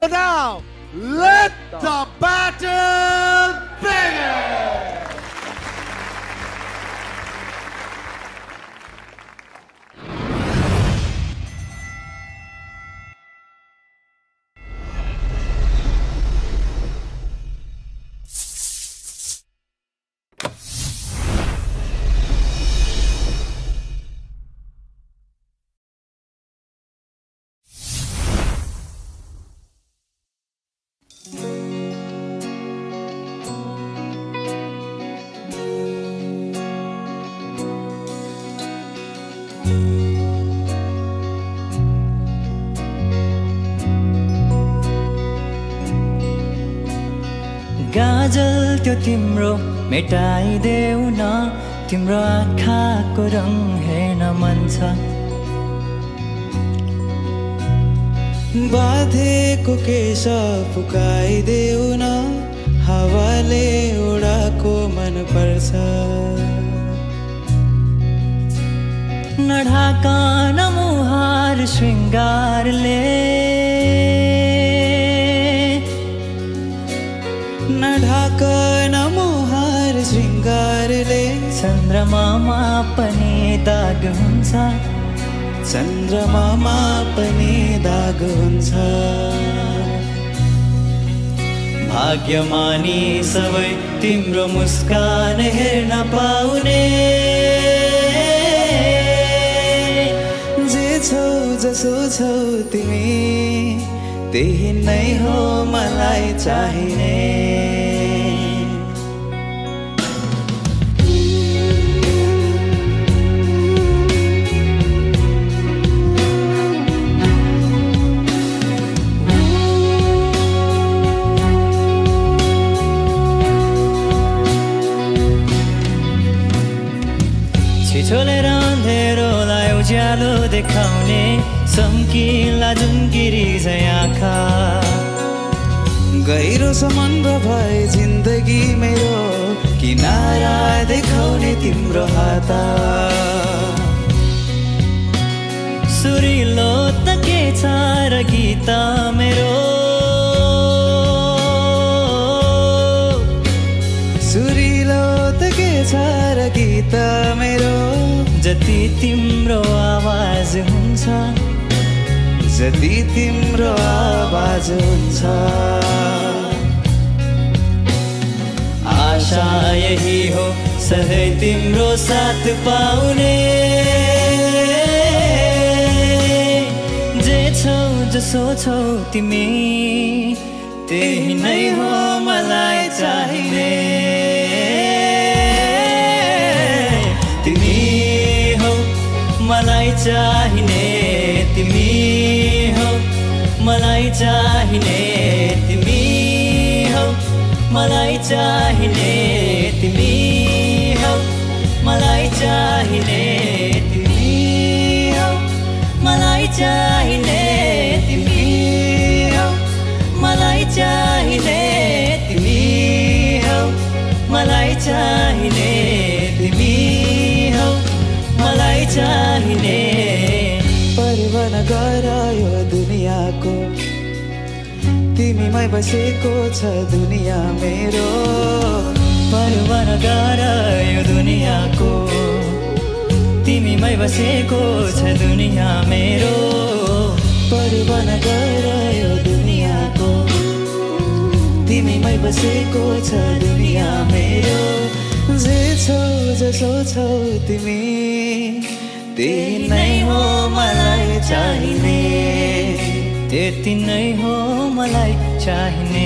But now, let the battle begin! गाजल त्यो तिम्रो मेटाइदेऊ न तिम्रो आँखाको रङ हेर्न मन छ बाँधेको केश फुकाइदेऊ न हावाले उडाको मन पर्छ नढाका न मुहार श्रृङ्गारले नढाकन मुहार श्रृङ्गारले चन्द्रमामा पनि दाग हुन्छ चन्द्रमामा पनि दाग हुन्छ भाग्यमानी सबै तिम्रो मुस्कान हेर्न पाउने जे छौ जसो छौ तिमी त्यही नै हो मलाई चाहिने छिछोलेर अँधेरोलाई उज्यालो देखाउने सम्किला जुन गिरी झै आँखा गहिरो समुद्र भए जिन्दगी मेरो किनारा देखाउने तिम्रो हात सुरिलो त के छ र गीत मेरो सुरिलो त के छ र गीत मेरो जति तिम्रो आवाज हुन्छ जति तिम्रो आवाज हुन्छ आशा यही हो सधैँ तिम्रो साथ पाउने जे छौ जसो छौ तिमी त्यही नै हो मलाई चाहिने तिमी हौ मलाई चाहिने तिमी हौ मलाई चाहिने तिमी हौ मलाई चाहिने तिमी हौ मलाई चाहिने तिमी हौ मलाई चाहिने तिमी हौ मलाई चाहिने तिमी हौ मलाई चाहिने तिमी हौ मलाई चाहिने परिवन गर यो दुनियाँको तिमीमै बसेको छ दुनियाँ मेरो परिवन गर यो दुनियाँको तिमीमै बसेको छ दुनियाँ मेरो परिवन गर यो दुनियाँको तिमीमै बसेको छ दुनियाँ मेरो जे छौ जसो छौ तिमी त्यही नै हो मलाई चाहिने त्यति नै हो मलाई चाहिने